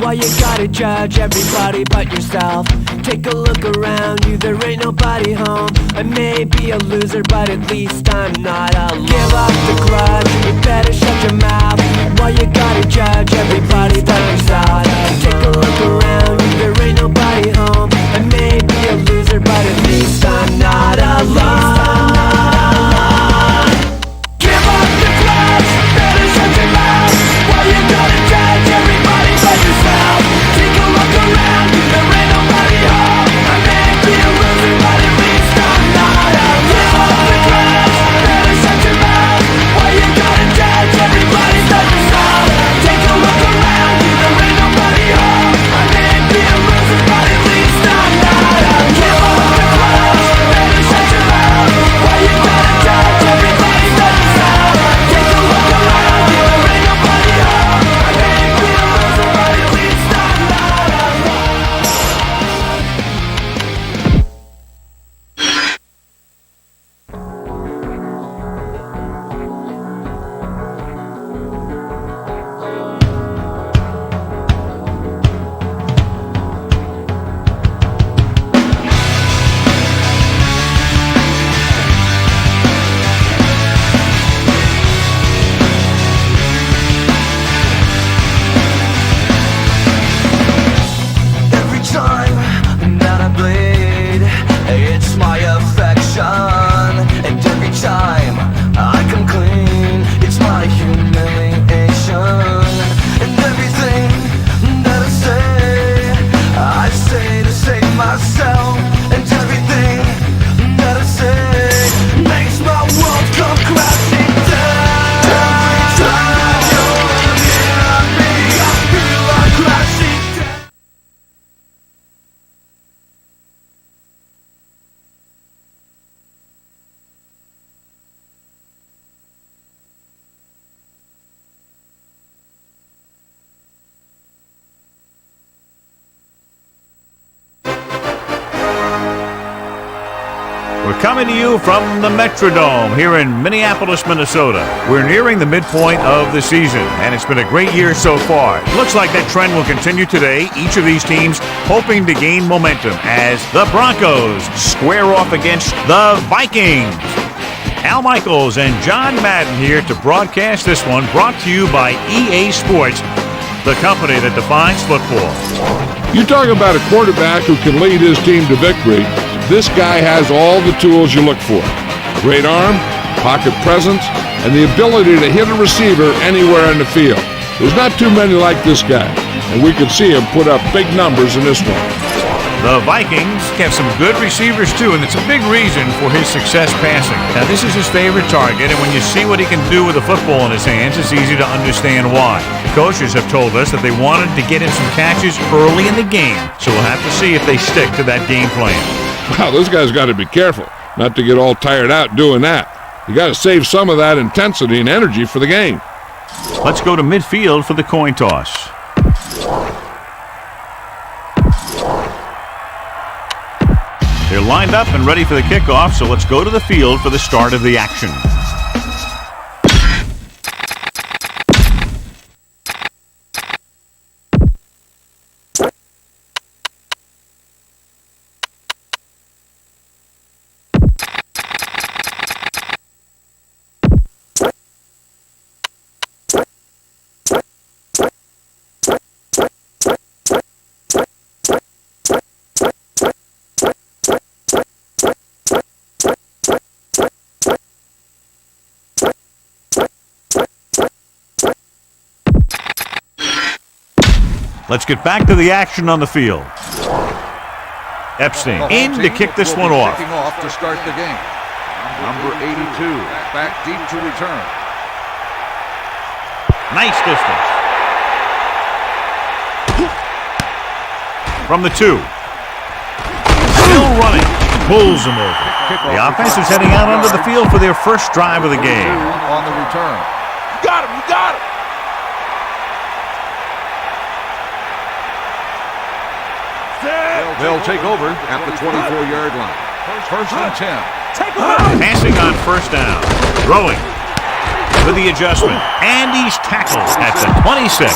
Why you gotta judge everybody but yourself? Take a look around you, there ain't nobody home. I may be a loser, but at least I'm not alone. Give up the grudge, you better shut your mouth. Why you gotta judge everybody but yourself? Take a look around you, there ain't nobody home. I may be a loser, but at least I'm not alone. Give up the grudge, better shut your mouth. Why you gotta judge everybody but yourself? Take a look around you, there ain't nobody home. I may be a loser, but at least I'm not alone. Give up the grudge, better shut your mouth. Why you gotta judge everybody but yourself? Take a look around you, there ain't coming to you from the Metrodome here in Minneapolis, Minnesota. We're nearing the midpoint of the season, and it's been a great year so far. Looks like that trend will continue today. Each of these teams hoping to gain momentum as the Broncos square off against the Vikings. Al Michaels and John Madden here to broadcast this one, brought to you by EA Sports, the company that defines football. You talk about a quarterback who can lead his team to victory. This guy has all the tools you look for. Great arm, pocket presence, and the ability to hit a receiver anywhere in the field. There's not too many like this guy, and we could see him put up big numbers in this one. The Vikings have some good receivers too, and it's a big reason for his success passing. Now, this is his favorite target, and when you see what he can do with a football in his hands, it's easy to understand why. Coaches have told us that they wanted to get him some catches early in the game, so we'll have to see if they stick to that game plan. Wow, this guy's got to be careful not to get all tired out doing that. You got to save some of that intensity and energy for the game. Let's go to midfield for the coin toss. They're lined up and ready for the kickoff, so let's go to the field for the start of the action. Let's get back to the action on the field. Epstein in to kick this one off. Kicking off to start the game. Number 82, back deep to return. Nice distance. From the 2. Still running. Pulls him over. The offense is heading out onto the field for their first drive of the game. On the return. You got him, you got him. They'll take over at the 24-yard line. First and 10. Passing on first down. Throwing with the adjustment. And he's tackled at the 26.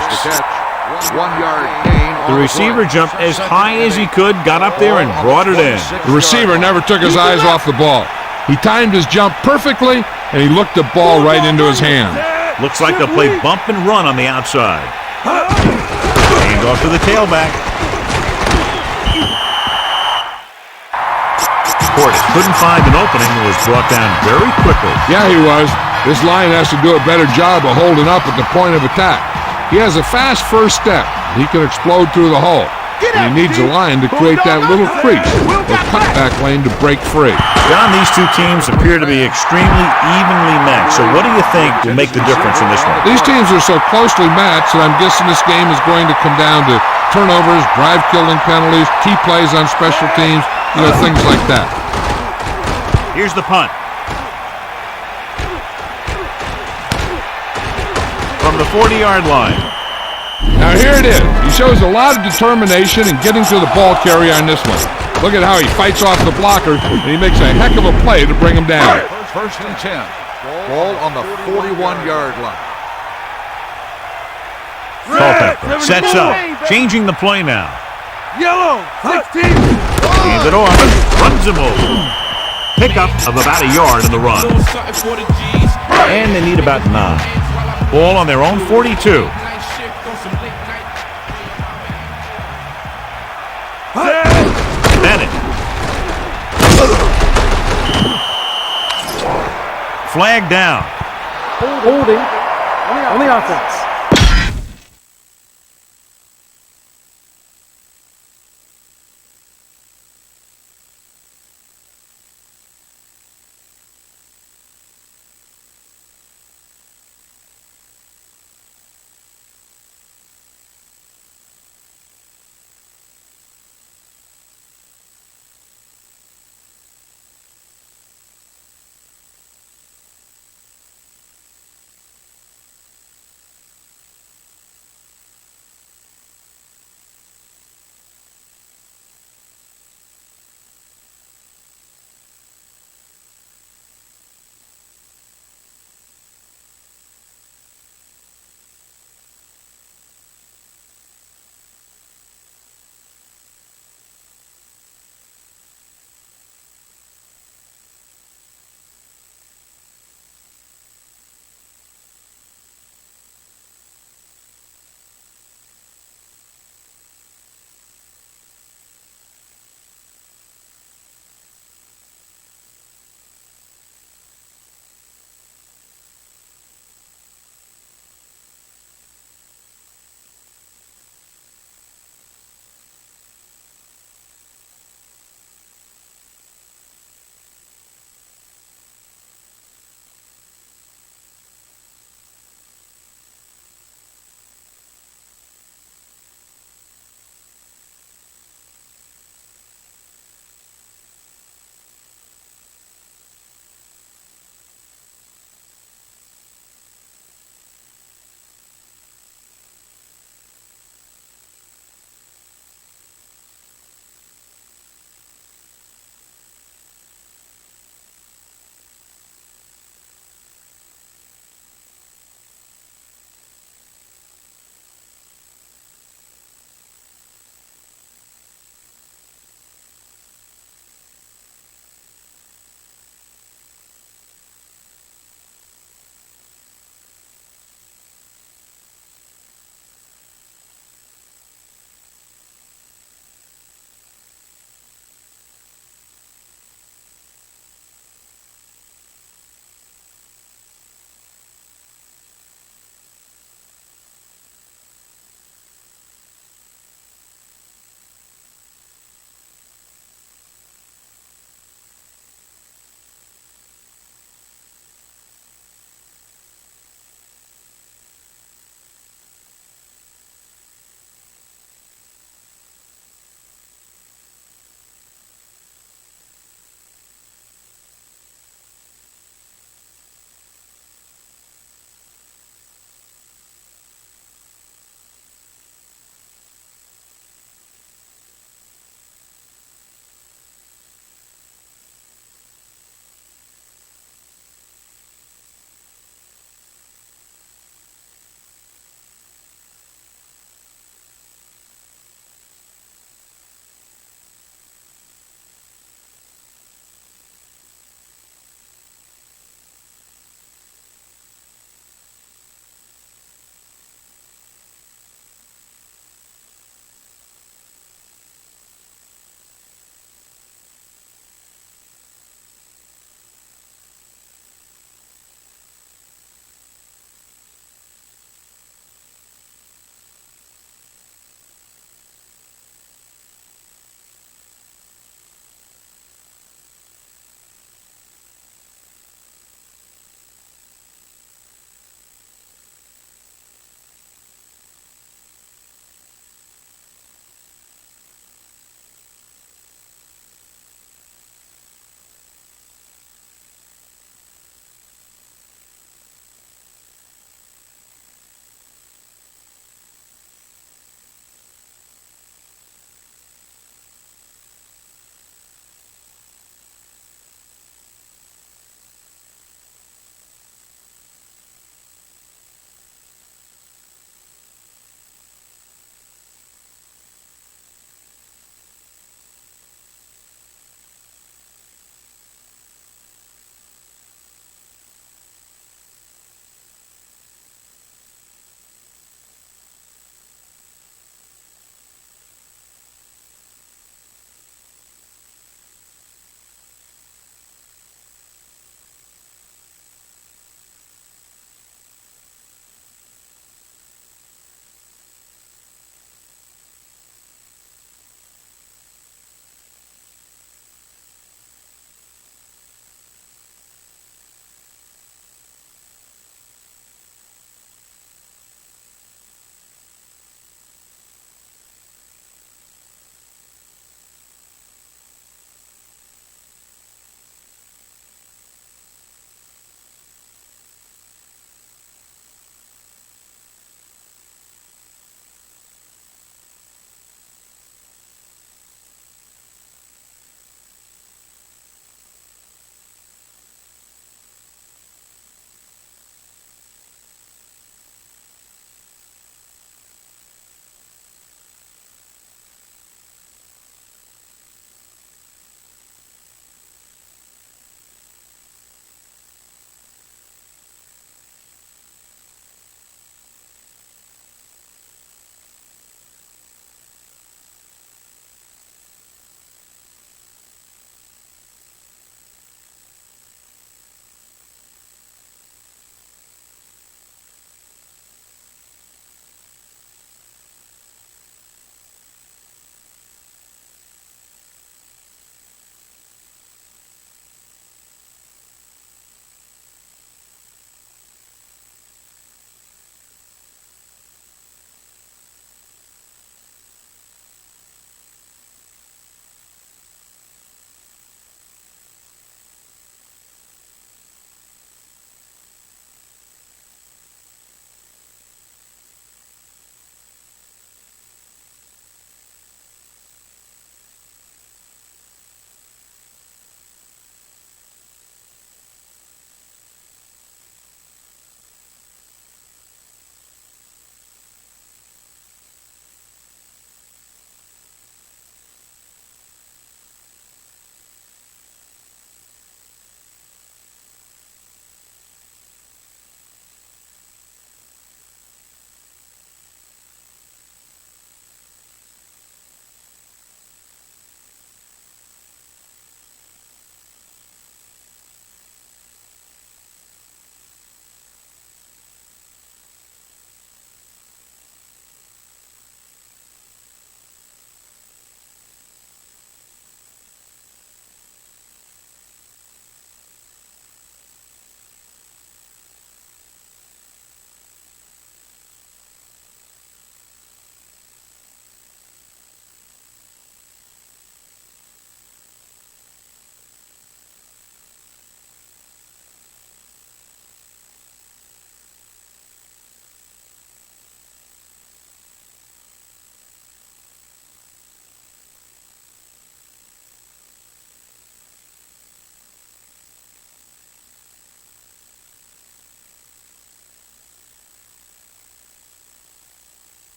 1-yard gain. The receiver jumped as high as he could, got up there and brought it in. The receiver never took his eyes off the ball. He timed his jump perfectly, and he looked the ball right into his hand. Looks like they'll play bump and run on the outside. Hand off to the tailback. Portis couldn't find an opening and was brought down very quickly. Yeah, he was. This line has to do a better job of holding up at the point of attack. He has a fast first step. He can explode through the hole. And he needs a line to create that little crease or cutback lane to break free. John, these two teams appear to be extremely evenly matched. So what do you think will make the difference in this one? These teams are so closely matched that I'm guessing this game is going to come down to turnovers, drive-killing penalties, key plays on special teams, things like that. Here's the punt. From the 40-yard line. Now here it is. He shows a lot of determination in getting to the ball carrier on this one. Look at how he fights off the blocker, and he makes a heck of a play to bring him down. First and 10. Ball on the 41-yard line. Culpepper sets up, changing the play now. Yellow, 16. Hands it off, runs him over. Pickup of about a yard in the run. And they need about 9. Ball on their own 42. Bennett. Flag down. Holding on the offense.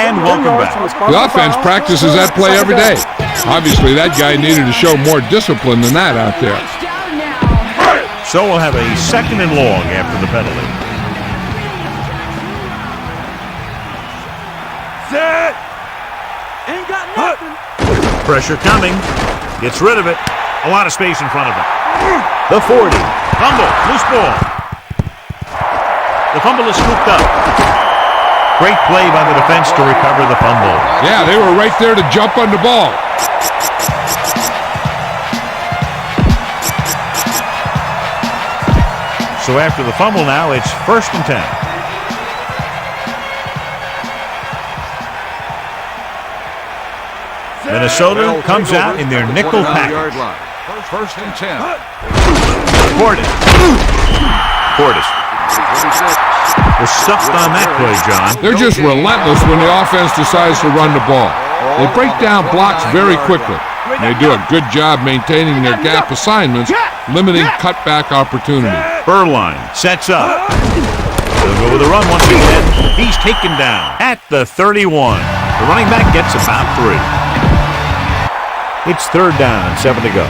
And welcome back. The offense practices that play every day. Obviously, that guy needed to show more discipline than that out there. So we'll have a 2nd and long after the penalty. Set. Ain't got nothing. Pressure coming. Gets rid of it. A lot of space in front of him. The 40. Fumble. Loose ball. The fumble is scooped up. Great play by the defense to recover the fumble. Yeah, they were right there to jump on the ball. So after the fumble now, it's 1st and 10. Minnesota comes out in their nickel package. 1st and 10. Portis was stuffed on that play, John. They're just relentless when the offense decides to run the ball. They break down blocks very quickly. And they do a good job maintaining their gap assignments, limiting cutback opportunities. Burline sets up. He'll go with a run once again. He's taken down at the 31. The running back gets about 3. It's 3rd down and 7 to go.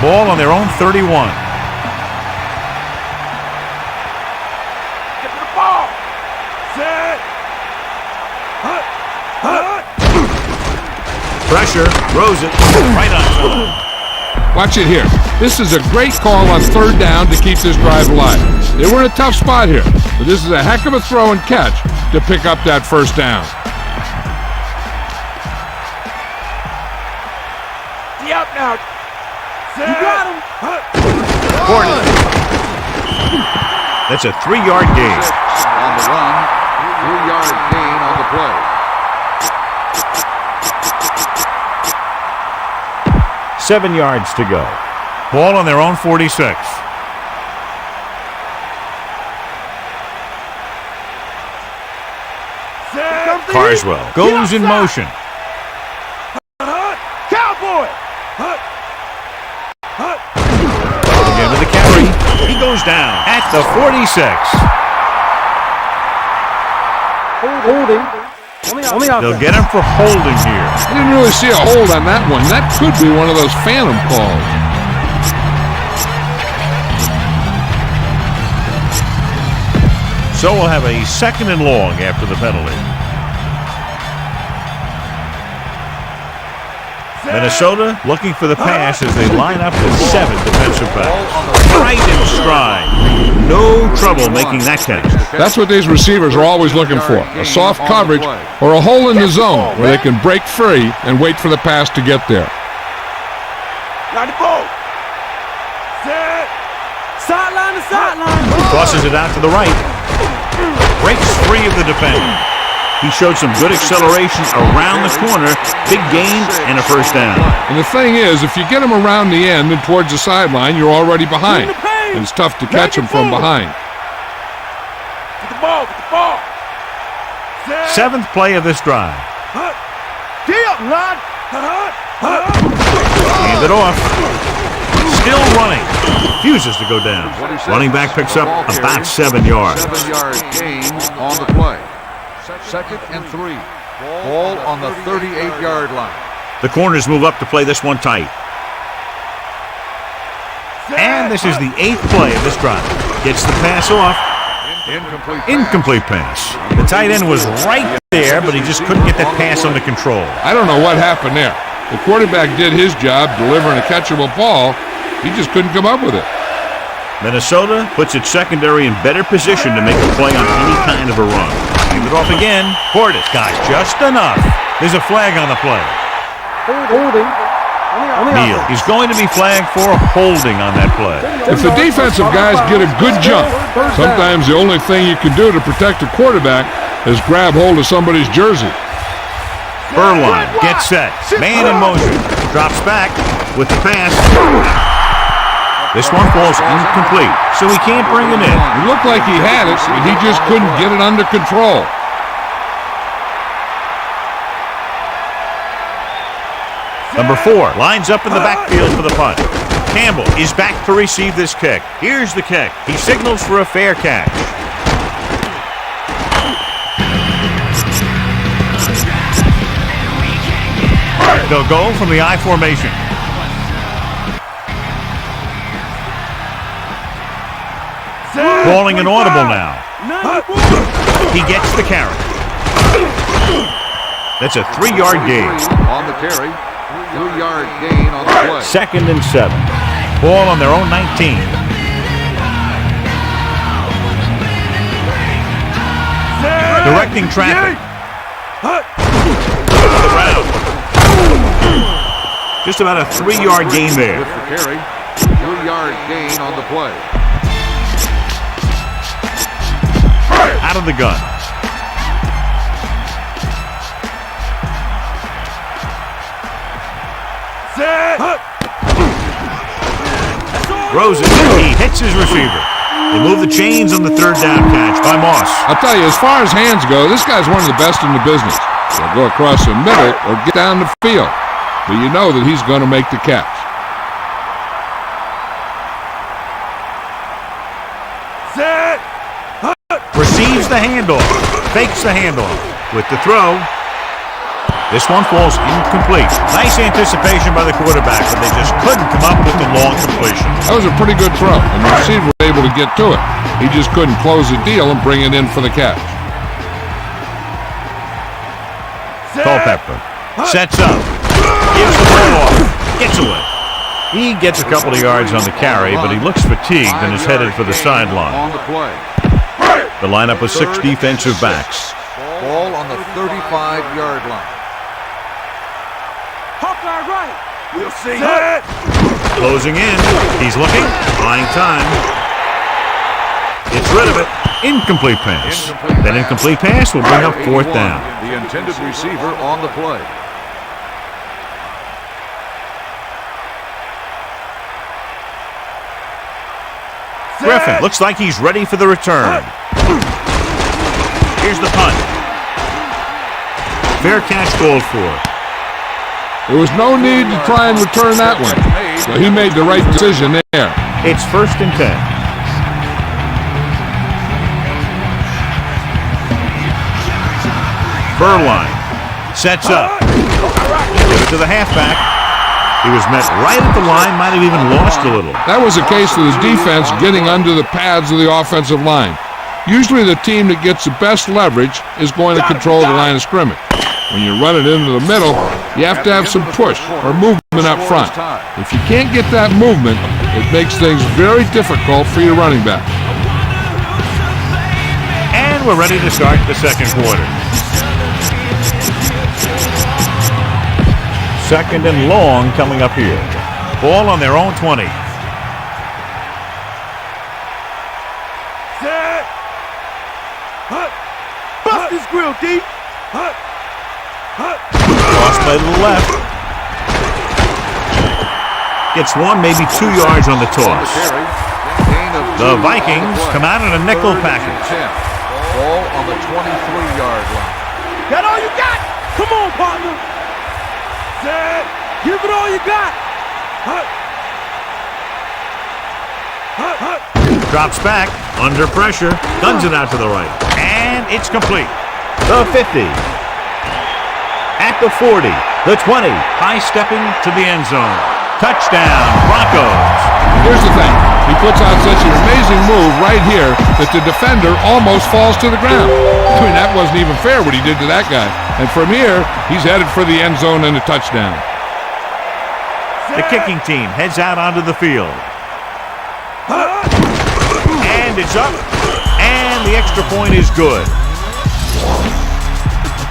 Ball on their own 31. Get to the ball. Set. Pressure, throws it right on time. Watch it here. This is a great call on 3rd down to keep this drive alive. They were in a tough spot here, but this is a heck of a throw and catch to pick up that 1st down. Up now. You got him. That's a 3-yard gain. On the run, 3-yard gain on the play. 7 yards to go. Ball on their own 46. Carswell goes in motion. Cowboy. Again with the carry. He goes down at the 46. Holding. On the offense. They'll get him for holding here. I didn't really see a hold on that one. That could be one of those phantom calls. So we'll have a 2nd and long after the penalty. Minnesota looking for the pass as they line up with 7 defensive backs. Right in stride. No trouble making that catch. That's what these receivers are always looking for. A soft coverage or a hole in the zone where they can break free and wait for the pass to get there. Got the ball. Set. Sideline to sideline. Crosses it out to the right. Breaks free of the defender. He showed some good acceleration around the corner. Big gain and a 1st down. And the thing is, if you get him around the end and towards the sideline, you're already behind. And it's tough to catch him from behind. Get the ball. Get the ball. Set. 7th play of this drive. Deal, Rod. Hand it off. Still running. Refuses to go down. Running back picks up about 7 yards. 7-yard gain on the play. 2nd and 3. Ball on the 38-yard line. The corners move up to play this one tight. And this is the 8th play of this drive. Gets the pass off. Incomplete pass. The tight end was right there, but he just couldn't get that pass under control. I don't know what happened there. The quarterback did his job delivering a catchable ball. He just couldn't come up with it. Minnesota puts its secondary in better position to make a play on any kind of a run. Hand it off again. Portis got just enough. There's a flag on the play. Holding. Neal is going to be flagged for holding on that play. If the defensive guys get a good jump, sometimes the only thing you can do to protect a quarterback is grab hold of somebody's jersey. Burline gets set. Man in motion. Drops back with the pass. This one falls incomplete, so he can't bring it in. It looked like he had it, but he just couldn't get it under control. Number 4 lines up in the backfield for the punt. Campbell is back to receive this kick. Here's the kick. He signals for a fair catch. They'll go from the I formation. Calling an audible now. He gets the carry. That's a 3-yard gain. On the carry. 3-yard gain on the play. 2nd and 7. Ball on their own 19. Directing traffic. Around. Just about a 3-yard gain there. With the carry. 3-yard gain on the play. Out of the gun. Throws it. He hits his receiver. They move the chains on the 3rd down catch by Moss. I'll tell you, as far as hands go, this guy's one of the best in the business. He'll go across the middle or get down the field. But you know that he's going to make the catch. Receives the handoff. Fakes the handoff. With the throw. This one falls incomplete. Nice anticipation by the quarterback, but they just couldn't come up with the long completion. That was a pretty good throw, and the receiver was able to get to it. He just couldn't close the deal and bring it in for the catch. Culpepper sets up. Gives the ball off. Gets away. He gets a couple of yards on the carry, but he looks fatigued and is headed for the sideline. On the play. The lineup with 6 defensive backs. Ball on the 35-yard line. Hawkeye right. We'll see. Closing in. He's looking. Buying time. Gets rid of it. Incomplete pass. That incomplete pass will bring up 4th down. The intended receiver on the play. Griffin looks like he's ready for the return. Here's the punt. Fair catch called for. There was no need to try and return that one, so he made the right decision there. It's 1st and 10. Burline sets up. Give it to the halfback. He was met right at the line, might have even lost a little. That was a case of the defense getting under the pads of the offensive line. Usually the team that gets the best leverage is going to control the line of scrimmage. When you run it into the middle, you have to have some push or movement up front. If you can't get that movement, it makes things very difficult for your running back. And we're ready to start the 2nd quarter. 2nd and long coming up here. Ball on their own 20. Bust this grill, D. Cross play to the left. Gets 1, maybe 2 yards on the toss. The Vikings come out in a nickel package. Ball on the 23-yard line. Got all you got. Come on, partner. Give it all you got. Drops back, under pressure, guns it out to the right. And it's complete. The 50. At the 40. The 20. High stepping to the end zone. Touchdown, Broncos. Here's the thing. He puts out such an amazing move right here that the defender almost falls to the ground. I mean, that wasn't even fair what he did to that guy. And from here, he's headed for the end zone and a touchdown. The kicking team heads out onto the field. And it's up. And the extra point is good.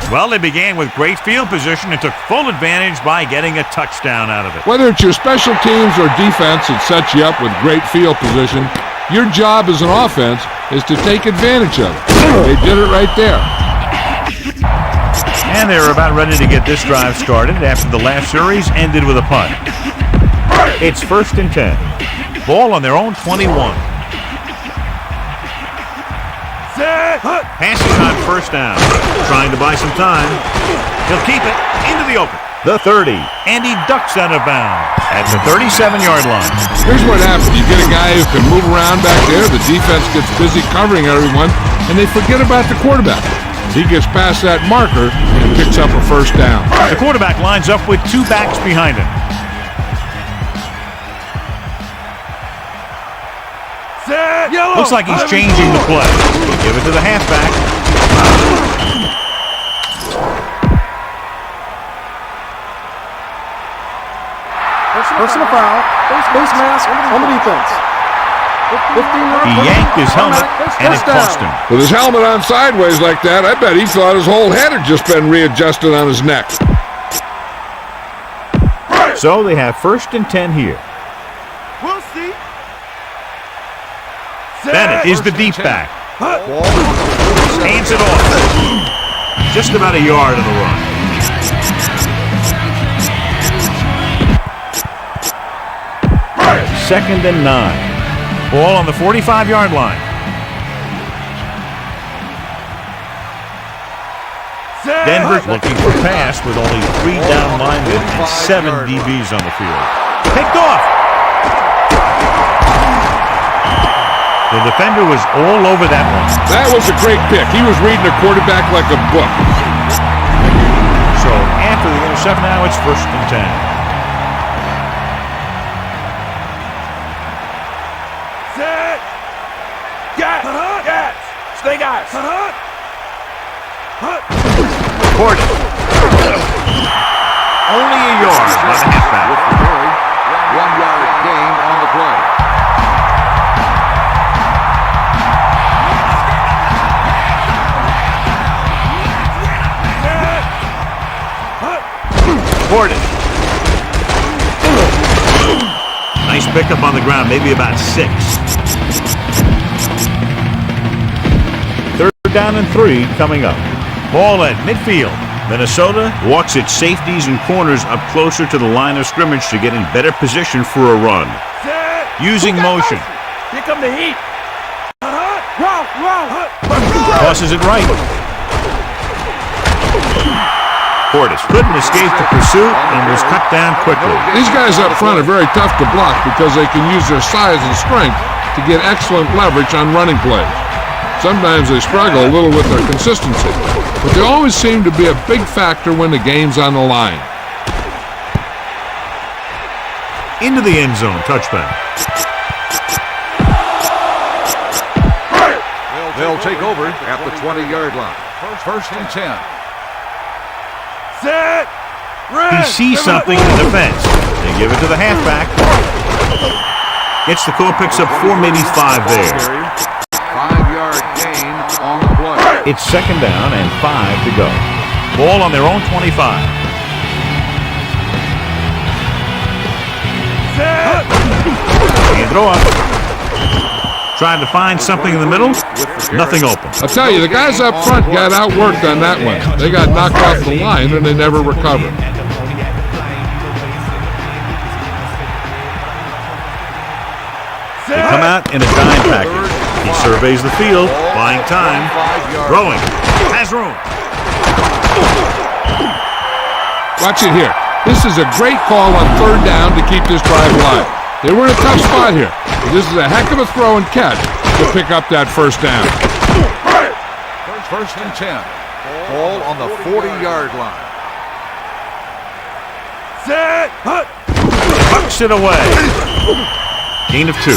Well, they began with great field position and took full advantage by getting a touchdown out of it. Whether it's your special teams or defense that sets you up with great field position, your job as an offense is to take advantage of it. They did it right there. And they're about ready to get this drive started after the last series ended with a punt. It's 1st and 10. Ball on their own 21. Passes on 1st down. Trying to buy some time. He'll keep it into the open. The 30. And he ducks out of bounds at the 37-yard line. Here's what happens. You get a guy who can move around back there. The defense gets busy covering everyone, and they forget about the quarterback. He gets past that marker and picks up a first down. The quarterback lines up with two backs behind him. Set. Yellow. Looks like he's changing the play. Give it to the halfback. Personal foul. Face mask on the defense. He yanked his helmet and it cost him. With his helmet on sideways like that, I bet he thought his whole head had just been readjusted on his neck. So they have 1st and 10 here. We'll see. Bennett is the deep back. Hands it off. Just about a yard on the run. Second and 9. Ball on the 45-yard line. Denver looking for pass with only 3 down linemen and 7 DBs on the field. Picked off. The defender was all over that one. That was a great pick. He was reading a quarterback like a book. So after the interception, now it's 1st and 10. Stay guys. Gordon. Only a yard by the halfback. 1-yard gain on the play. Gordon. Nice pickup on the ground, maybe about 6. 3rd down and 3 coming up. Ball at midfield. Minnesota walks its safeties and corners up closer to the line of scrimmage to get in better position for a run. Using motion. Here come the heat. Tosses it right. Portis couldn't escape the pursuit and was cut down quickly. These guys up front are very tough to block because they can use their size and strength to get excellent leverage on running plays. Sometimes they struggle a little with their consistency, but they always seem to be a big factor when the game's on the line. Into the end zone, touchback. They'll take over at the 20-yard line. 1st and 10. Set. He sees something in the defense. They give it to the halfback. Gets the call, picks up 4, maybe 5 there. 5-yard gain on the play. It's 2nd down and 5 to go. Ball on their own 25. Hand it off. Trying to find something in the middle. Nothing open. I'll tell you, the guys up front got outworked on that one. They got knocked off the line and they never recovered. They come out in a dime package. He surveys the field, buying time, throwing, has room. Watch it here. This is a great call on 3rd down to keep this drive alive. They were in a tough spot here. But this is a heck of a throw and catch to pick up that 1st down. 1st and 10. Ball on the 40-yard line. Set. Tucks it away. Gain of 2.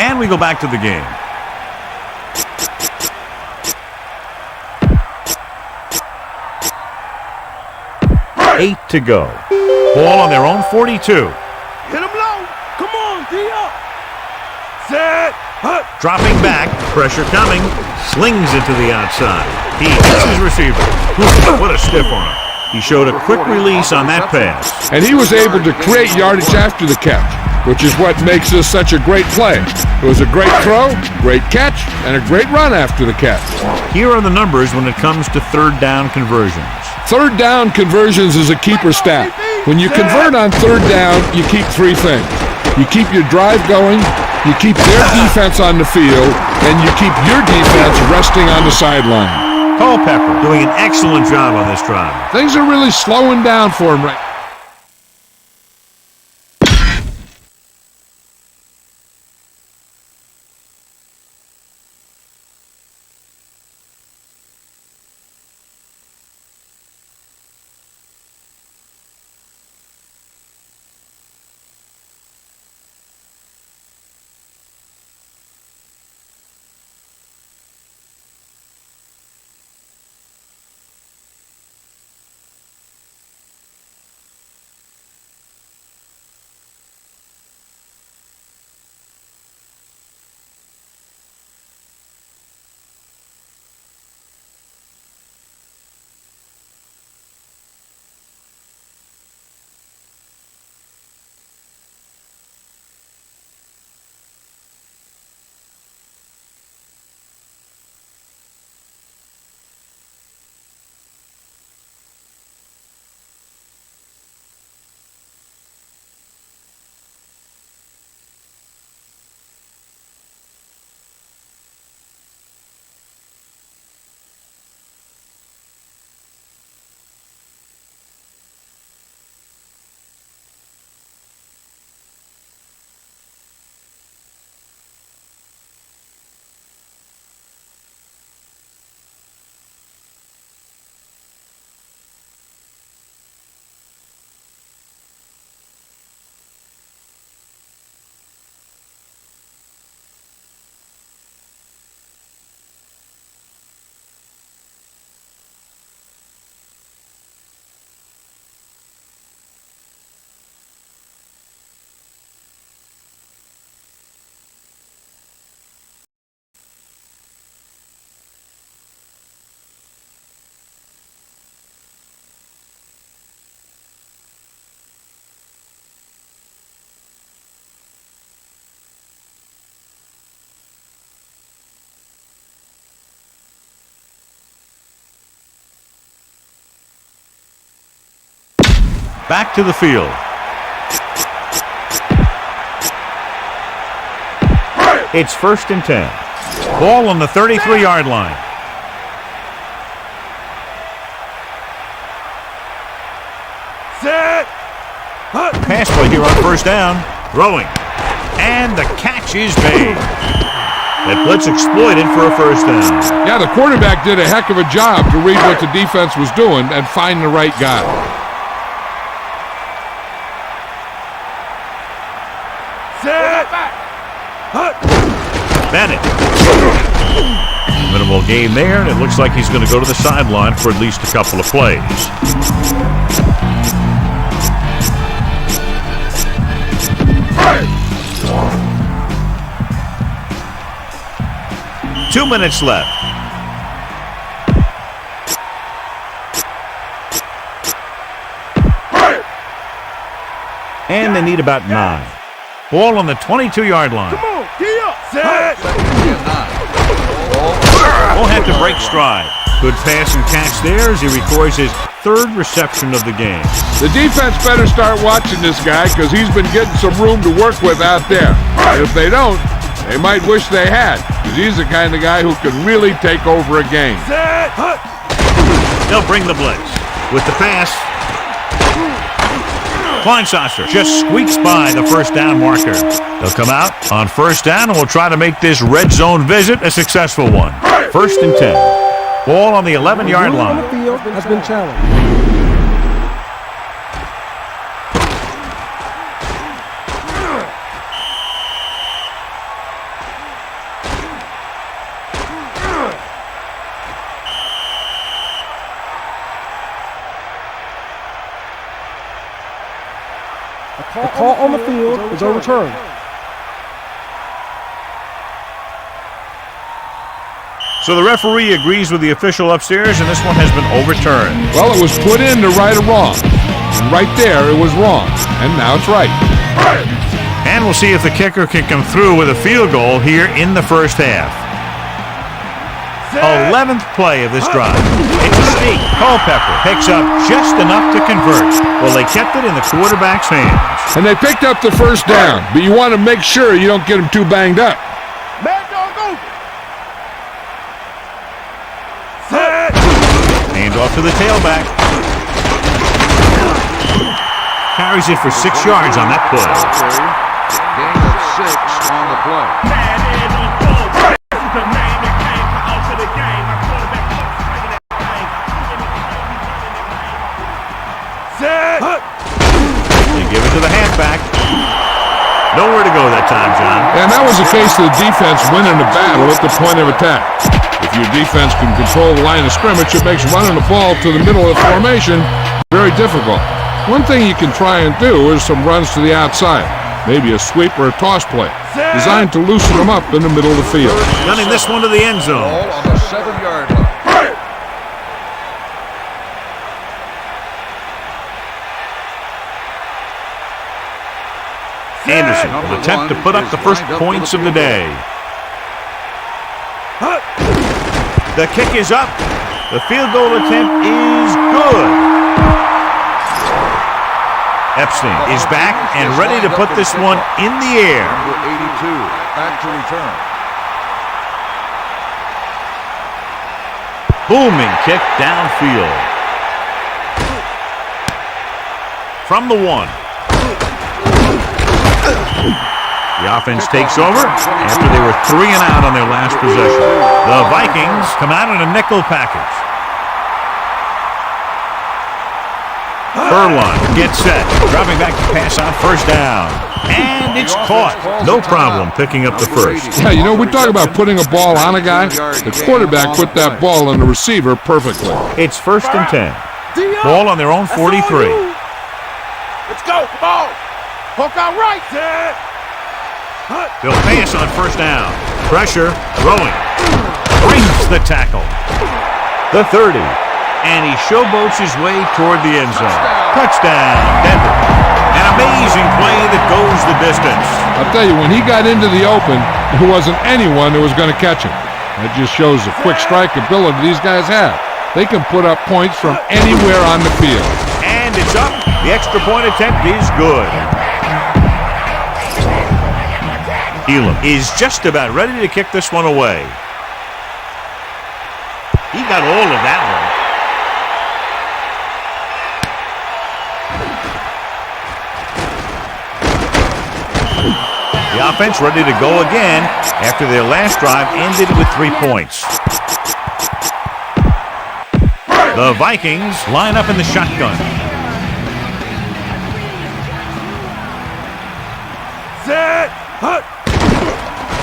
And we go back to the game. 8 to go. Ball on their own 42. Hit him low. Come on, D up. Set. Hut. Dropping back. Pressure coming. Slings it to the outside. He hits his receiver. What a stiff arm. He showed a quick release on that pass. And he was able to create yardage after the catch, which is what makes this such a great play. It was a great throw, great catch, and a great run after the catch. Here are the numbers when it comes to third down conversions. Third down conversions is a keeper stat. When you convert on third down, you keep three things. You keep your drive going, you keep their defense on the field, and you keep your defense resting on the sideline. Culpepper doing an excellent job on this drive. Things are really slowing down for him right now. Back to the field. It's 1st and 10. Ball on the 33-yard line. Set. Hut. Pass play here on 1st down. Throwing. And the catch is made. That blitz exploited for a 1st down. Yeah, the quarterback did a heck of a job to read what the defense was doing and find the right guy. Set. Hut. Bennett. Minimal gain there, and it looks like he's going to go to the sideline for at least a couple of plays. Hey. 2 minutes left. Hey. And they need about 9. Ball on the 22-yard line. Come on, get up. Set. Won't have to break stride. Good pass and catch there as he records his 3rd reception of the game. The defense better start watching this guy because he's been getting some room to work with out there. And if they don't, they might wish they had, because he's the kind of guy who can really take over a game. Set. Hut. They'll bring the blitz. With the pass, Kleinsasser just squeaks by the 1st down marker. They'll come out on 1st down and will try to make this red zone visit a successful one. 1st and 10. Ball on the 11-yard The line. field has been challenged. The call on the field is overturned. So the referee agrees with the official upstairs, and this one has been overturned. Well, it was put in to right a wrong. And right there, it was wrong. And now it's right. And we'll see if the kicker can come through with a field goal here in the first half. 11th play of this drive. It's a sneak. Culpepper picks up just enough to convert. Well, they kept it in the quarterback's hands. And they picked up the first down. But you want to make sure you don't get them too banged up. Man, dog, over. Hand off to the tailback. Carries it for 6 yards on that play. Gain of 6 on the play. They give it to the halfback. Nowhere to go that time, John. And that was a case of the defense winning the battle at the point of attack. If your defense can control the line of scrimmage, it makes running the ball to the middle of the formation very difficult. One thing you can try and do is some runs to the outside. Maybe a sweep or a toss play, designed to loosen them up in the middle of the field. Gunning this one to the end zone. Ball on the 7-yard line. Anderson will attempt to put up the first points of the day. The kick is up. The field goal attempt is good. Epstein is back and ready to put this one in the air. Number 82, back to return. Booming kick downfield. From the 1. The offense takes over after they were 3 and out on their last possession. The Vikings come out in a nickel package. Furlong gets set, dropping back to pass on first down. And it's caught. No problem picking up the first. Yeah, you know, we talk about putting a ball on a guy. The quarterback put that ball on the receiver perfectly. It's 1st and 10. Ball on their own 43. Let's go. Come on. Hook out right. They'll pass on first down. Pressure, throwing. Brings the tackle. The 30. And he showboats his way toward the end zone. Touchdown, Denver. An amazing play that goes the distance. I'll tell you, when he got into the open, there wasn't anyone that was going to catch him. That just shows the quick strike ability these guys have. They can put up points from anywhere on the field. And it's up. The extra point attempt is good. Elam is just about ready to kick this one away. He got all of that one. The offense ready to go again after their last drive ended with 3 points. The Vikings line up in the shotgun. Set.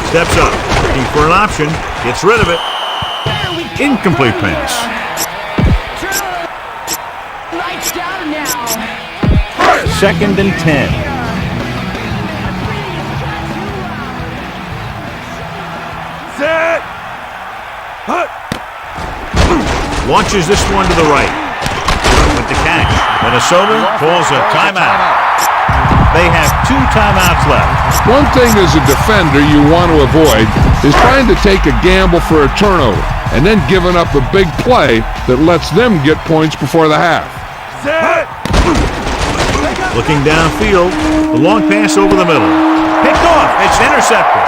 Steps up, looking for an option, gets rid of it. Incomplete pass. Lights down now. 2nd and 10. Set. Launches this one to the right. With the catch, Minnesota calls a timeout. They have 2 timeouts left. One thing as a defender you want to avoid is trying to take a gamble for a turnover and then giving up a big play that lets them get points before the half. Set. Looking downfield, the long pass over the middle. Picked off, it's intercepted.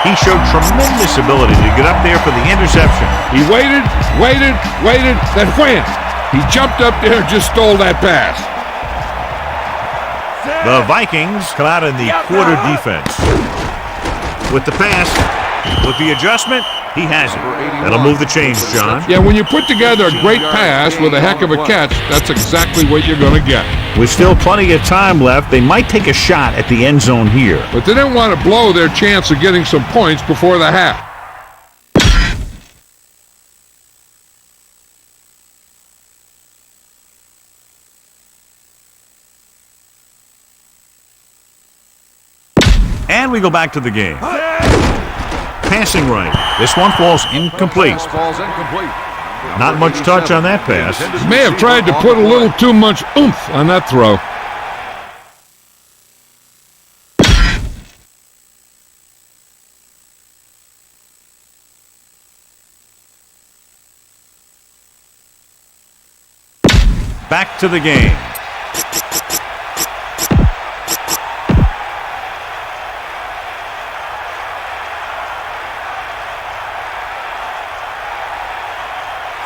He showed tremendous ability to get up there for the interception. He waited, then wham! He jumped up there and just stole that pass. The Vikings come out in the quarter defense. With the pass, with the adjustment, he has it. That'll move the chains, John. Yeah, when you put together a great pass with a heck of a catch, that's exactly what you're going to get. With still plenty of time left, they might take a shot at the end zone here. But they didn't want to blow their chance of getting some points before the half. And we go back to the game. Passing right. This one falls incomplete. Falls incomplete. Not much touch on that pass. May have tried to put a little too much oomph on that throw. Back to the game.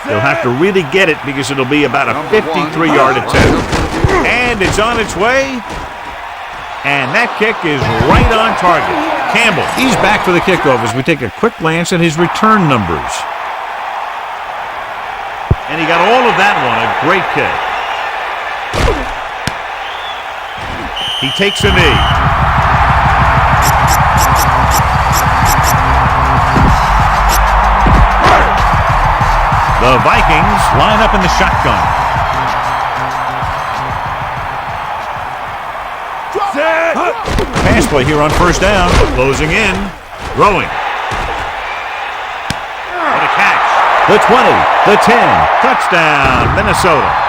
They'll have to really get it because it'll be about a 53-yard attempt. And it's on its way. And that kick is right on target. Campbell, he's back for the kickoff as we take a quick glance at his return numbers. And he got all of that one, a great kick. He takes a knee. The Vikings line up in the shotgun. Pass play here on first down. Closing in. Throwing. What a catch. The 20, the 10. Touchdown, Minnesota.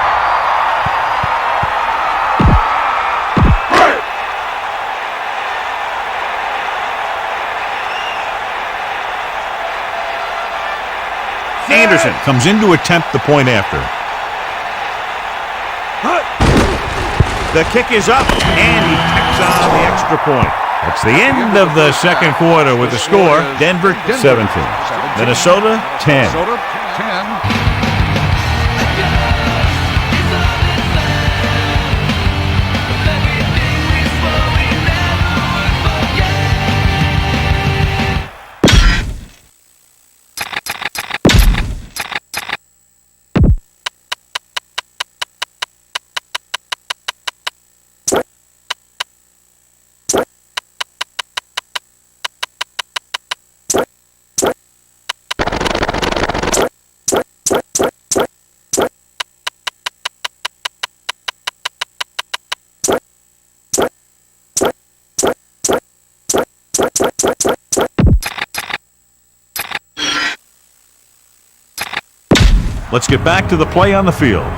Anderson comes in to attempt the point after. The kick is up, and he tacks on the extra point. That's the end of the second quarter with the score, Denver 17. Minnesota 10. Minnesota 10. Let's get back to the play on the field.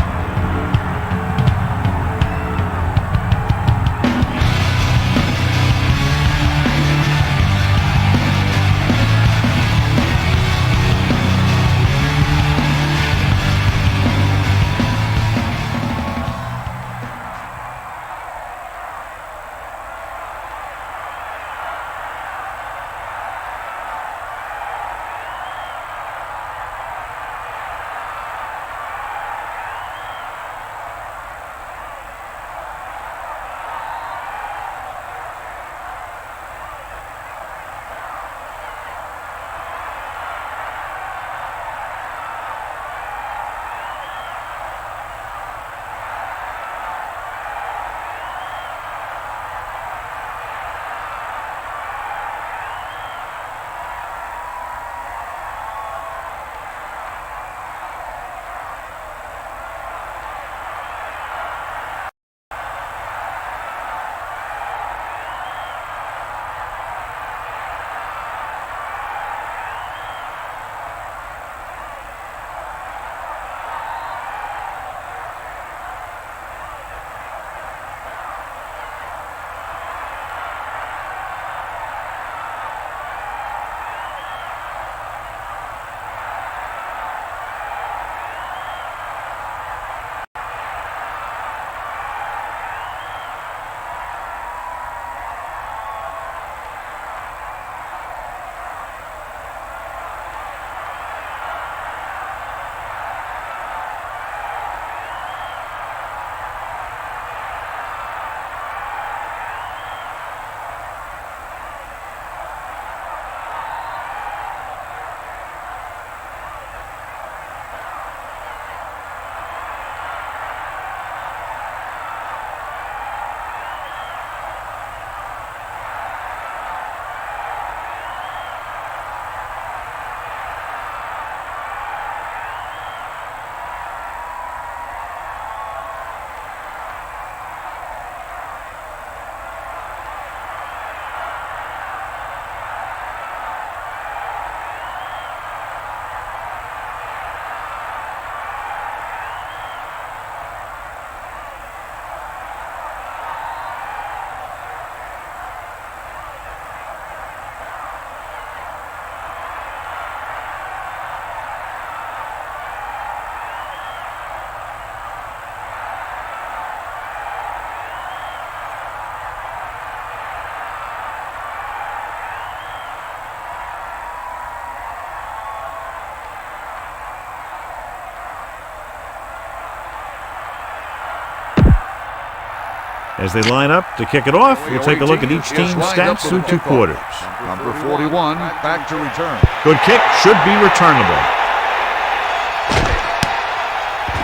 As they line up to kick it off, we'll take a look at each team's stats through 2 quarters. Number 41, back to return. Good kick, should be returnable.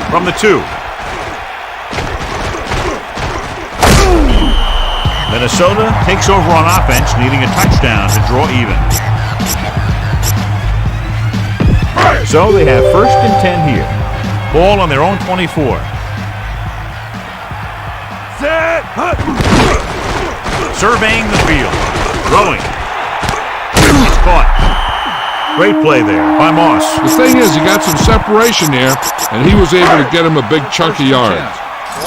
From the 2. Minnesota takes over on offense, needing a touchdown to draw even. So they have 1st and 10 here. Ball on their own 24. Surveying the field. Throwing. It's caught. Great play there by Moss. The thing is, he got some separation there, and he was able to get him a big chunk of yards.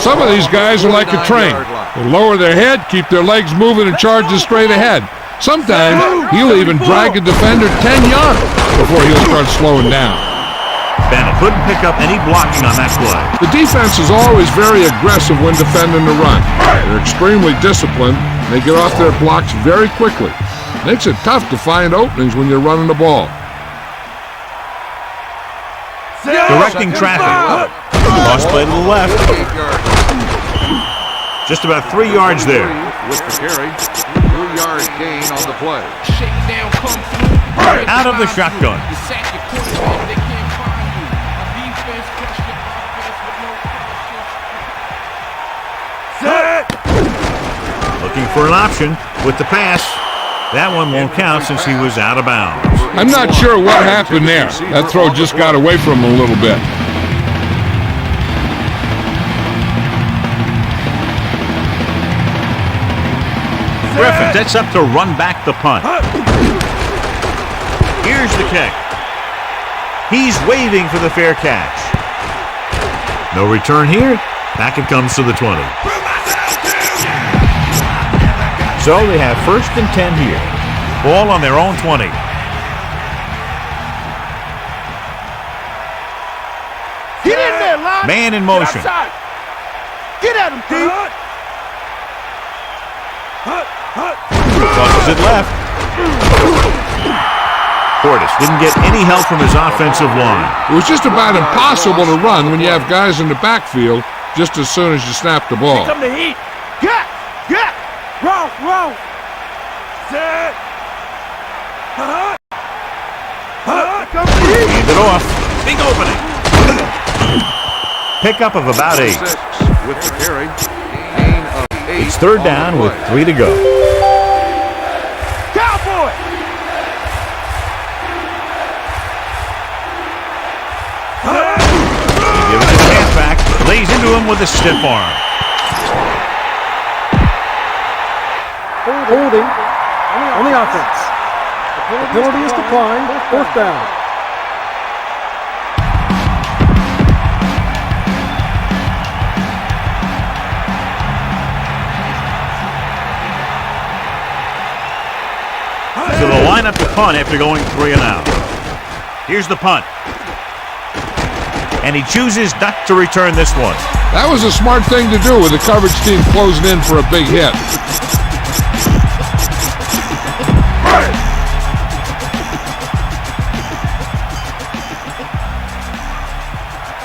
Some of these guys are like a train. They lower their head, keep their legs moving, and charge straight ahead. Sometimes he'll even drag a defender 10 yards before he'll start slowing down. Bennett couldn't pick up any blocking on that play. The defense is always very aggressive when defending the run. They're extremely disciplined, and they get off their blocks very quickly. Makes it tough to find openings when you're running the ball. Directing traffic. Cross play to the left. Just about 3 yards there. With the carry, 2-yard gain on the play. Out of the shotgun. Looking for an option with the pass. That one won't count since he was out of bounds. I'm not sure what happened there. That throw just got away from him a little bit. Griffin sets up to run back the punt. Here's the kick. He's waiting for the fair catch. No return here. Back it comes to the 20. So they have 1st and 10 here. Ball on their own 20. Get in there, line. Man in motion. Get at him, D. Tosses it left. Portis didn't get any help from his offensive line. It was just about impossible to run when you have guys in the backfield just as soon as you snap the ball. Here come the heat. Get. Roll. Set. Hand it off. Big opening. Pickup of about 8. With the carry, gain of 8. It's 3rd down with 3 to go. Cowboy. Giving a chance back. Lays into him with a stiff arm. Holding on the offense. The penalty is declined. 4th down. So they'll line up the punt after going 3 and out. Here's the punt. And he chooses not to return this one. That was a smart thing to do with the coverage team closing in for a big hit.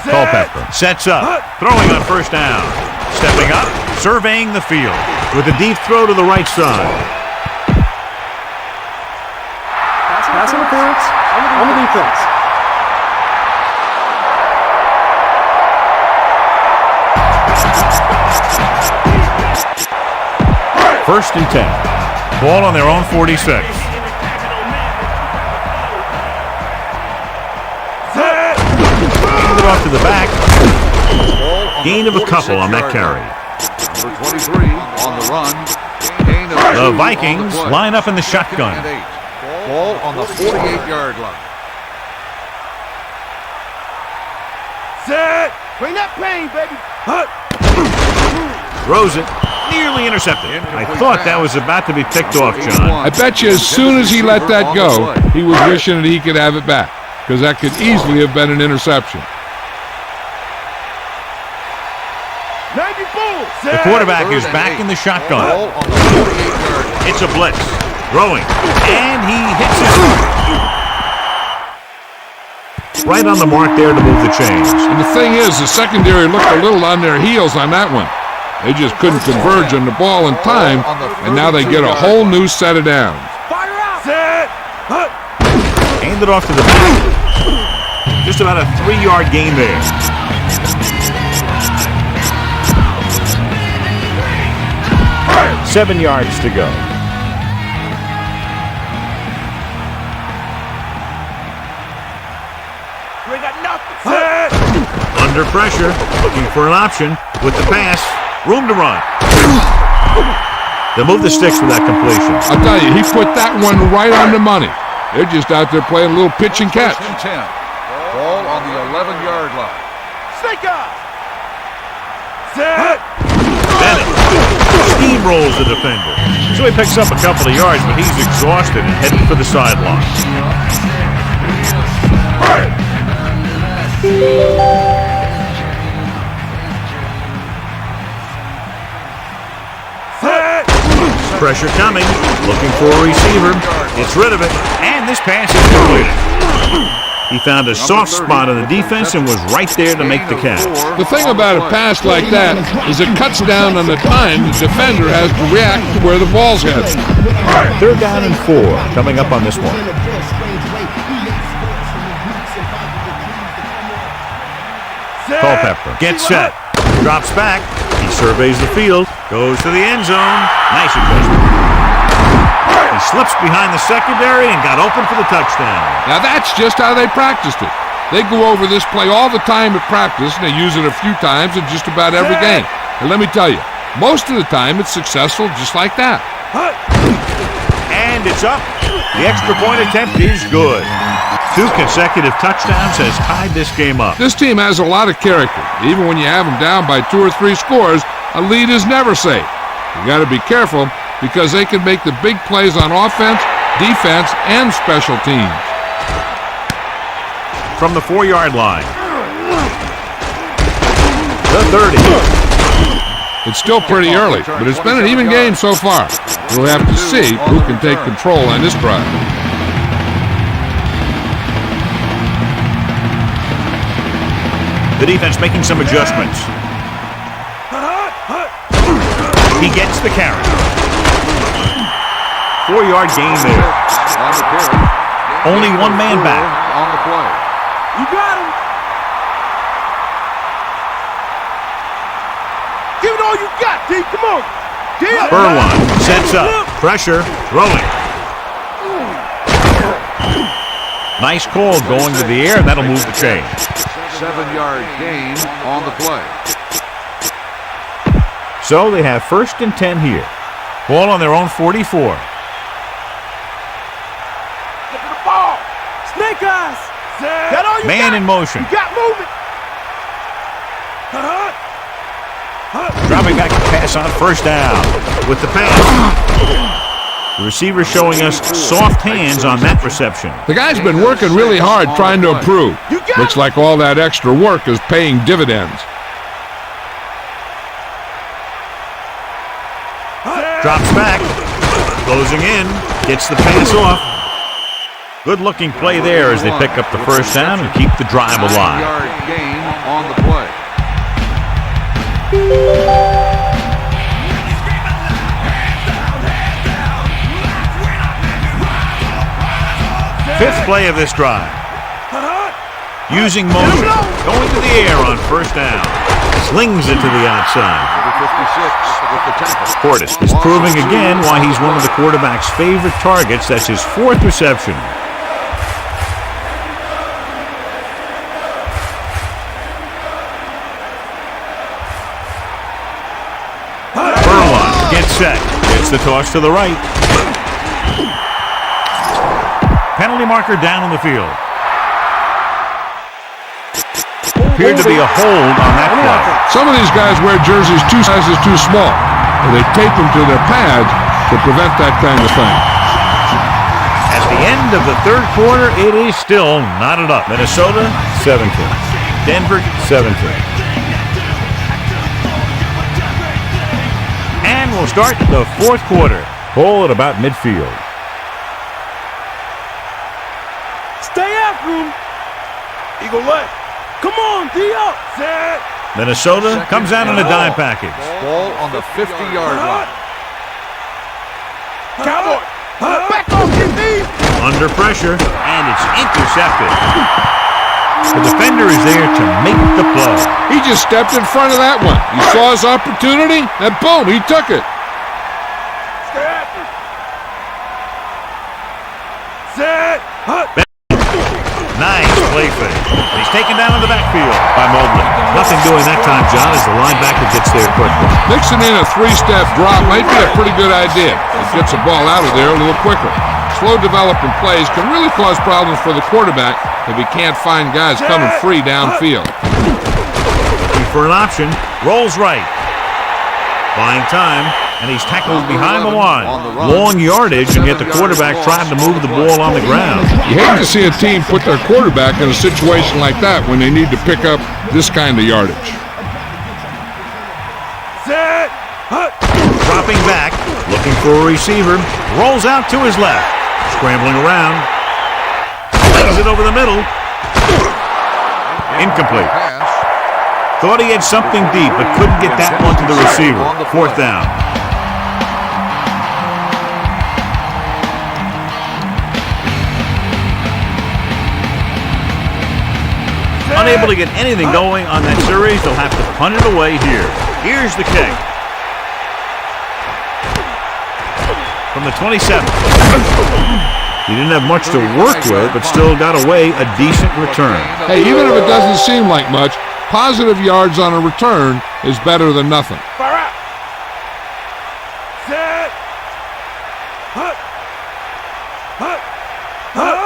Culpepper sets up, throwing on 1st down. Stepping up, surveying the field with a deep throw to the right side. Pass interference on the defense. First and 10. Ball on their own 46. Off to the back. Gain of a couple on that carry. Number 23 on the run. Gain of The Vikings line up in the shotgun. Ball on the 48-yard line. Set. Bring that pain, baby. Throws it. Nearly intercepted. I thought that was about to be picked off, John. I bet you as soon as he let that go, he was wishing that he could have it back, because that could easily have been an interception. The quarterback is back in the shotgun. It's a blitz. Throwing. And he hits it. Right on the mark there to move the chains. And the thing is, the secondary looked a little on their heels on that one. They just couldn't converge on the ball in time, and now they get a whole new set of downs. Fire out. Set. Hand it off to the back. Just about a 3-yard gain there. Hey. 7 yards to go. You ain't got nothing. Set. Under pressure, looking for an option with the pass. Room to run. They'll move the sticks with that completion. I'll tell you, he put that one right on the money. They're just out there playing a little pitch and catch. 10. Ball on the 11-yard line. Snake eyes. Set. Bennett steamrolls the defender. So he picks up a couple of yards, but he's exhausted and heading for the sideline. Pressure coming, looking for a receiver, gets rid of it, and this pass is completed. He found a soft spot on the defense and was right there to make the catch. The thing about a pass like that is it cuts down on the time the defender has to react to where the ball's headed. 3rd down and 4 coming up on this one. Culpepper gets set, drops back, he surveys the field, goes to the end zone. Nice adjustment. He slips behind the secondary and got open for the touchdown. Now that's just how they practiced it. They go over this play all the time at practice, and they use it a few times in just about every game. And let me tell you, most of the time it's successful just like that. And it's up. The extra point attempt is good. 2 consecutive touchdowns has tied this game up. This team has a lot of character. Even when you have them down by 2 or 3 scores, a lead is never safe. You got to be careful because they can make the big plays on offense, defense, and special teams. From the 4-yard line. The 30. It's still pretty early, but it's been an even game so far. We'll have to see who can take control on this drive. The defense making some adjustments. He gets the carry. 4-yard gain there. Only one man back. On the play. You got him. Give it all you got, D. Come on. D. Burwan sets up. Pressure. Throwing. Nice call going to the air, and that'll move the chain. 7-yard gain on the play. So they have 1st and 10 here. Ball on their own 44. Get to the ball. Snake eyes. That all you Man got? in motion. You got movement. Dropping back to pass on 1st down. With the pass. The receiver showing us soft hands on that reception. The guy's been working really hard trying to improve. Looks like all that extra work is paying dividends. Drops back. Closing in. Gets the pass off. Good looking play there as they pick up the 1st down and keep the drive alive. 9-yard gain on the play. 5th play of this drive. Using motion. Going to the air on 1st down. Slings it to the outside. Number 56 with the tackle. Portis is proving again why he's one of the quarterback's favorite targets. That's his 4th reception. Burwan gets set. Gets the toss to the right. Penalty marker down on the field. Appeared to be a hold on that play. Some of these guys wear jerseys 2 sizes too small, and they tape them to their pads to prevent that kind of thing. At the end of the 3rd quarter, it is still knotted up. Minnesota, 17. Denver, 17. And we'll start the 4th quarter. Ball at about midfield. Stay after him. Eagle left. Come on, D up. Set. Minnesota comes out in a dime package. Ball on the 50-yard line. Cowboy. Back off your knees. Under pressure, and it's intercepted. The defender is there to make the play. He just stepped in front of that one. He saw his opportunity, and boom, he took it. Set. Nice play fake. He's taken down in the backfield by Mobley. Nothing doing that time, John, as the linebacker gets there quickly. Mixing in a three-step drop might be a pretty good idea. It gets the ball out of there a little quicker. Slow developing plays can really cause problems for the quarterback if he can't find guys coming free downfield. Looking for an option. Rolls right. Buying time, and he's tackled behind the line. Long yardage, and yet the quarterback tried to move the ball on the ground. You hate to see a team put their quarterback in a situation like that when they need to pick up this kind of yardage. Set. Dropping back, looking for a receiver. Rolls out to his left. Scrambling around. Lays it over the middle. Incomplete. Thought he had something deep, but couldn't get that one to the receiver. Fourth down. Unable to get anything going on that series, they'll have to punt it away here. Here's the kick. From the 27. He didn't have much to work with, but still got away a decent return. Hey, even if it doesn't seem like much, positive yards on a return is better than nothing. Fire out. Set.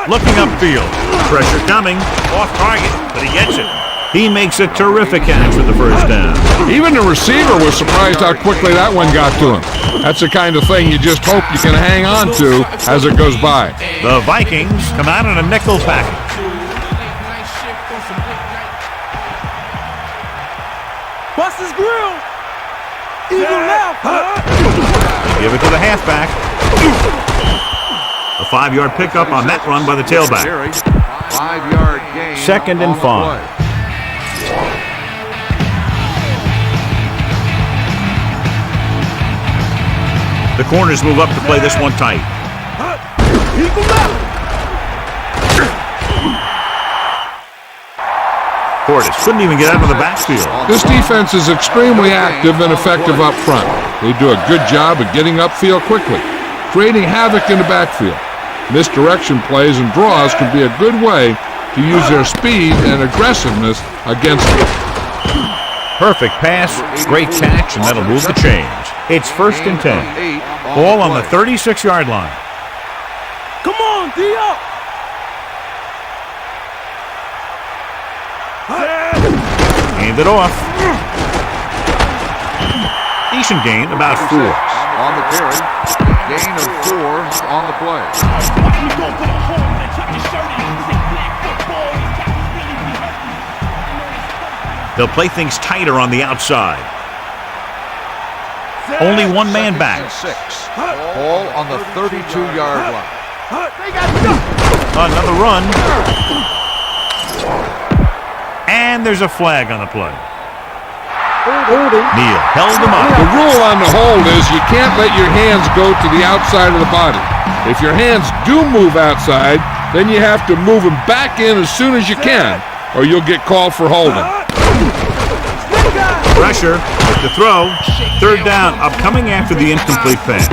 Looking upfield. Pressure coming. Off target, but he gets it. He makes a terrific catch for the first down. Even the receiver was surprised how quickly that one got to him. That's the kind of thing you just hope you can hang on to as it goes by. The Vikings come out in a nickel package. Bust his grill. Eagle left. They give it to the halfback. A 5-yard pickup on that run by the tailback. 5-yard gain. Second and 5. The corners move up to play this one tight. Eagle left. Portis couldn't even get out of the backfield. This defense is extremely active and effective up front. They do a good job of getting upfield quickly, creating havoc in the backfield. Misdirection plays and draws can be a good way to use their speed and aggressiveness against them. Perfect pass, great catch, and that'll move the change. It's 1st and 10. Ball on the 36-yard line. Come on, D-up. Hand it off. Decent gain, about 4. On the carry. Gain of 4 on the play. They'll play things tighter on the outside. Only one man back. 6. Ball on the 32-yard line. Another run. And there's a flag on the play. Neal held him up. The rule on the hold is you can't let your hands go to the outside of the body. If your hands do move outside, then you have to move them back in as soon as you can, or you'll get called for holding. Pressure with the throw. 3rd down, upcoming after the incomplete pass.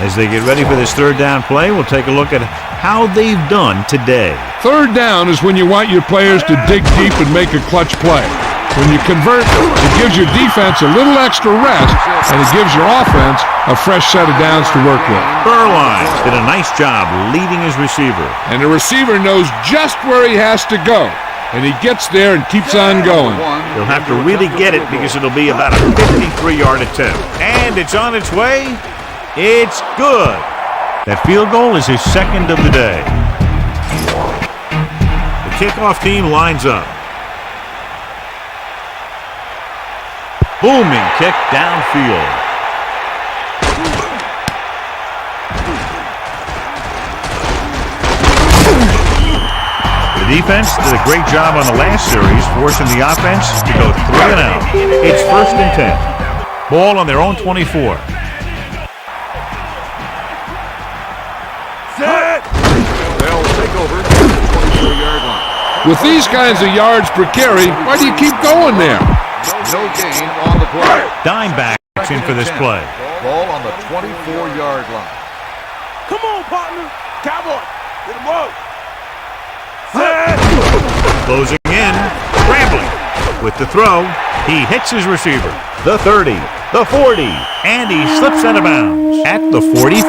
As they get ready for this 3rd down play, we'll take a look at how they've done today. 3rd down is when you want your players to dig deep and make a clutch play. When you convert, it gives your defense a little extra rest, and it gives your offense a fresh set of downs to work with. Burline did a nice job leading his receiver. And the receiver knows just where he has to go, and he gets there and keeps on going. He'll have to really get it because it'll be about a 53-yard attempt. And it's on its way. It's good. That field goal is his 2nd of the day. The kickoff team lines up. Booming kick downfield. The defense did a great job on the last series, forcing the offense to go 3 and out. It's 1st and 10. Ball on their own 24. Set. They'll take over the 23-yard line. With these kinds of yards per carry, why do you keep going there? No gain on the play. Dime backs in for this play. Ball on the 24-yard line. Come on, partner. Cowboy. Get him up. Set. Closing in, scrambling. With the throw, he hits his receiver. The 30, the 40, and he slips out of bounds at the 45.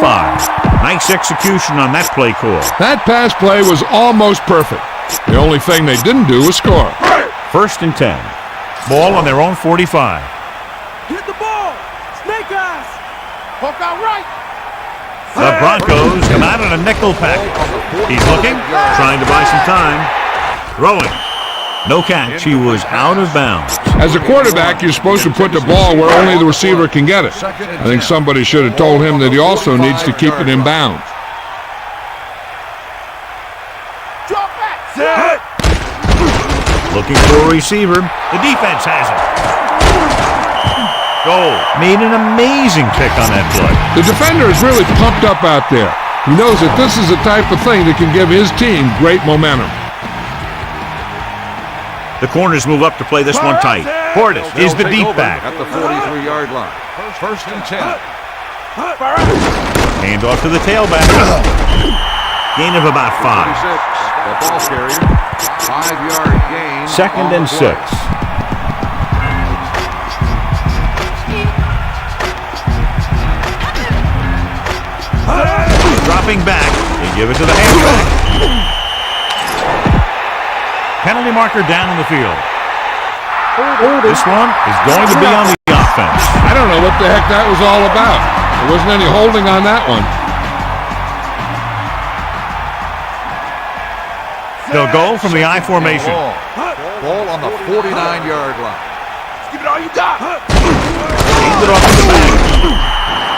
Nice execution on that play call. That pass play was almost perfect. The only thing they didn't do was score. 1st and 10. Ball on their own 45. Hit the ball. Snake eyes. Poke out right. The Broncos come out in a nickel pack. He's looking, trying to buy some time. Throwing. No catch. He was out of bounds. As a quarterback, you're supposed to put the ball where only the receiver can get it. I think somebody should have told him that he also needs to keep it in bounds. Drop back. Set. Looking for a receiver. The defense has it. Goal. Made an amazing kick on that play. The defender is really pumped up out there. He knows that this is the type of thing that can give his team great momentum. The corners move up to play this one tight. Portis is the deep back. At the 43-yard line. 1st and 10. Hand off to the tailback. Gain of about 5. 46. The ball carrier. 5-yard gain. 2nd and 6. Dropping back. They give it to the halfback. Penalty marker down in the field. This one is going to be on the offense. I don't know what the heck that was all about. There wasn't any holding on that one. They'll go from the I formation. Ball on the 49-yard line. Give it all you got. Hands it off to the back.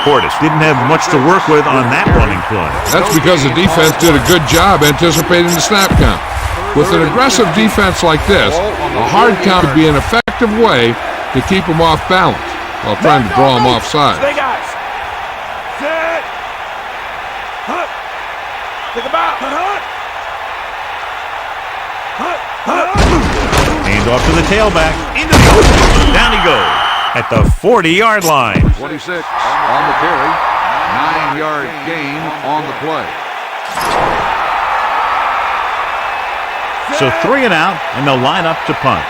Portis didn't have much to work with on that running play. That's because the defense did a good job anticipating the snap count. With an aggressive defense like this, a hard count would be an effective way to keep them off balance while trying to draw them offside. Snake eyes. Set. Think about. Hand off to the tailback. Into the open. Down he goes at the 40-yard line. 26 on the carry. 9-yard gain on the play. So 3 and out, and they'll line up to punt.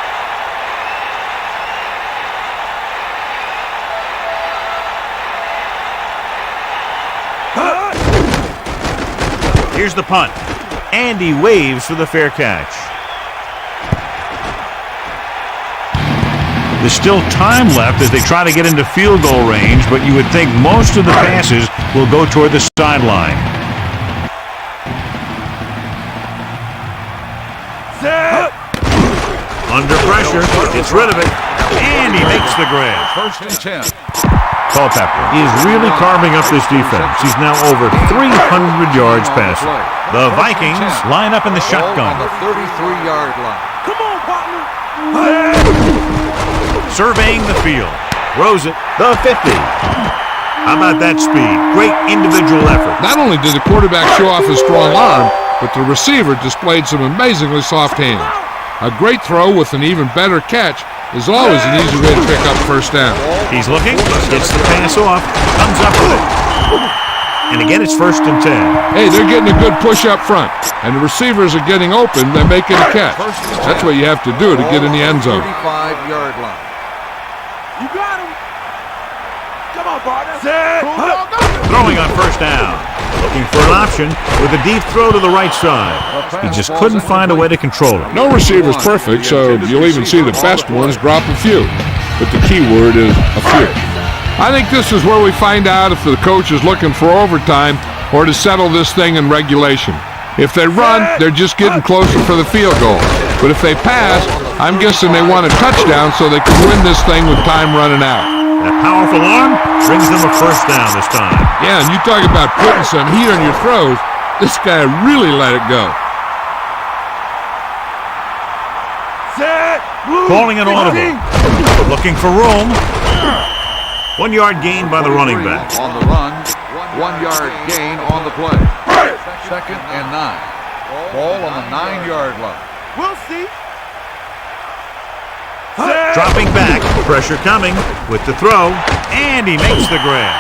Here's the punt. And he waves for the fair catch. There's still time left as they try to get into field goal range, but you would think most of the passes will go toward the sideline. Under pressure, gets rid of it, and he makes the grab. 1st and 10. Culpepper is really carving up this defense. He's now over 300 yards passing. The Vikings line up in the shotgun. On the 33-yard line. Come on, partner. Surveying the field. Throws it, the 50. How about that speed? Great individual effort. Not only did the quarterback show off his strong arm, but the receiver displayed some amazingly soft hands. A great throw with an even better catch is always an easy way to pick up 1st down. He's looking, gets the pass off, comes up with it. And again, it's 1st and 10. Hey, they're getting a good push up front, and the receivers are getting open. They're making a catch. That's what you have to do to get in the end zone. 35-yard line. You got him. Come on, partner. Set. Throwing on 1st down. Looking for an option with a deep throw to the right side. He just couldn't find a way to control it. No receiver's perfect, so you'll even see the best ones drop a few. But the key word is a few. I think this is where we find out if the coach is looking for overtime or to settle this thing in regulation. If they run, they're just getting closer for the field goal. But if they pass, I'm guessing they want a touchdown so they can win this thing with time running out. That powerful arm brings them a 1st down this time. Yeah, and you talk about putting some heat on your throws. This guy really let it go. Set. Move. Calling an audible. Looking for room. 1 yard gain by the running back. On the run, 1 yard gain on the play. Second and 9. Ball on the 9-yard line. We'll see. Dropping back, pressure coming with the throw, and he makes the grab.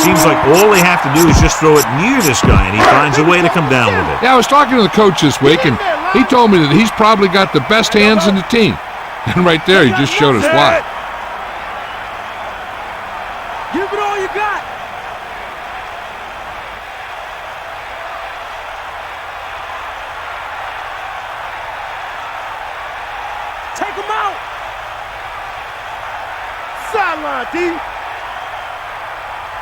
Seems like all they have to do is just throw it near this guy, and he finds a way to come down with it. Yeah, I was talking to the coach this week, and he told me that he's probably got the best hands in the team. And right there, he just showed us why. Give it all you got. Take him out. Sideline, D.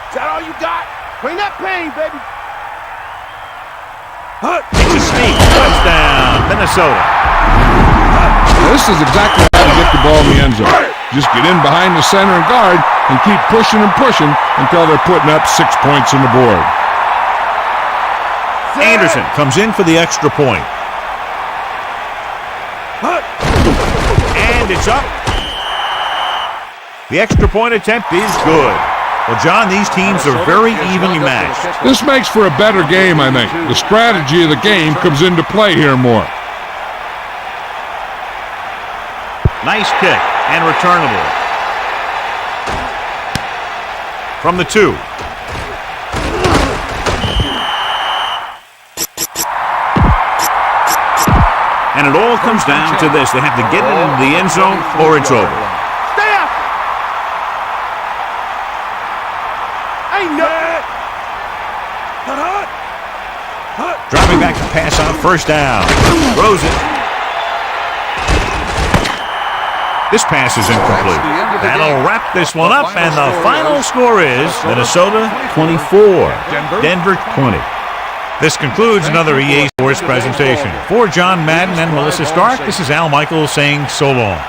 Is that all you got? Bring that pain, baby. It's a sneak. Touchdown, Minnesota. Now, this is exactly how to get the ball in the end zone. Just get in behind the center and guard and keep pushing and pushing until they're putting up 6 points on the board. Anderson comes in for the extra point. And it's up. The extra point attempt is good. Well, John, these teams are very evenly matched. This makes for a better game, I think. The strategy of the game comes into play here more. Nice kick and returnable. From the 2. And it all comes down to this. They have to get it into the end zone or it's over. Stay after. Ain't nothing. Dropping back to pass on first down. Throws it. This pass is incomplete. That'll wrap this one up, and the final score is Minnesota 24, Denver 20. This concludes another EA Sports presentation. For John Madden and Melissa Stark, this is Al Michaels saying so long.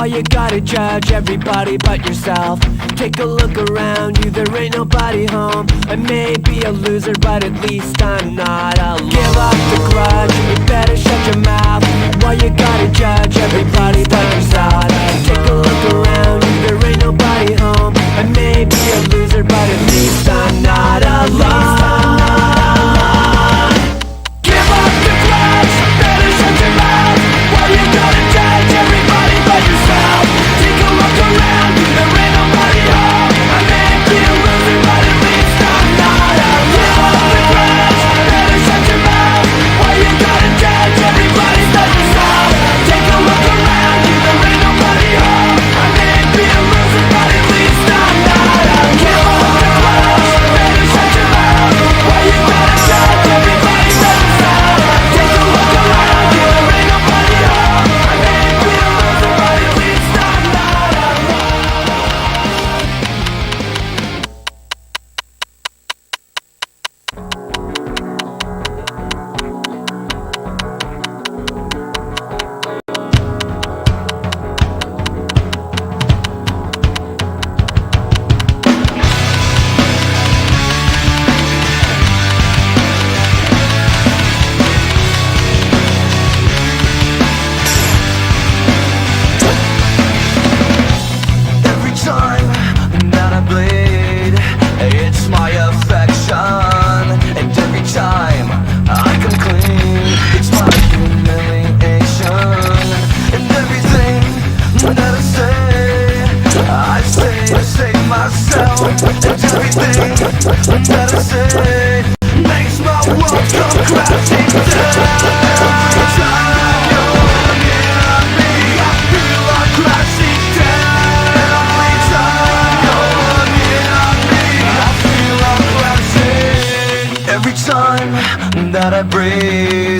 Why you gotta judge everybody but yourself? Take a look around you, there ain't nobody home. I may be a loser, but at least I'm not alone. Give up the grudge, you better shut your mouth. Why you gotta judge everybody but yourself? Take a look around you, there ain't nobody home. I may be a loser, but at least I'm not alone. Give up the grudge, better shut your mouth. Why you gotta judge everybody but yourself? Take a look around you, there ain't nobody home. I may be a loser, but at least I'm not alone. Give up the grudge, better shut your mouth. Why you gotta judge everybody but yourself? Take a look around you, there ain't nobody home. I may be a loser, but at least I'm not alone. Give up the grudge, better shut your mouth. Why you gotta judge everybody but yourself? Take a look around you, there ain't nobody home. I may be a loser, but at least I'm not Every time that I bleed, it's my affection. And every time I come clean, it's my humiliation. And everything that I say to save myself. And everything that I say makes my world come crashing down. Every time you're near me, I feel like crashing down. Every time you're near me, I feel like crashing. Every time that I breathe,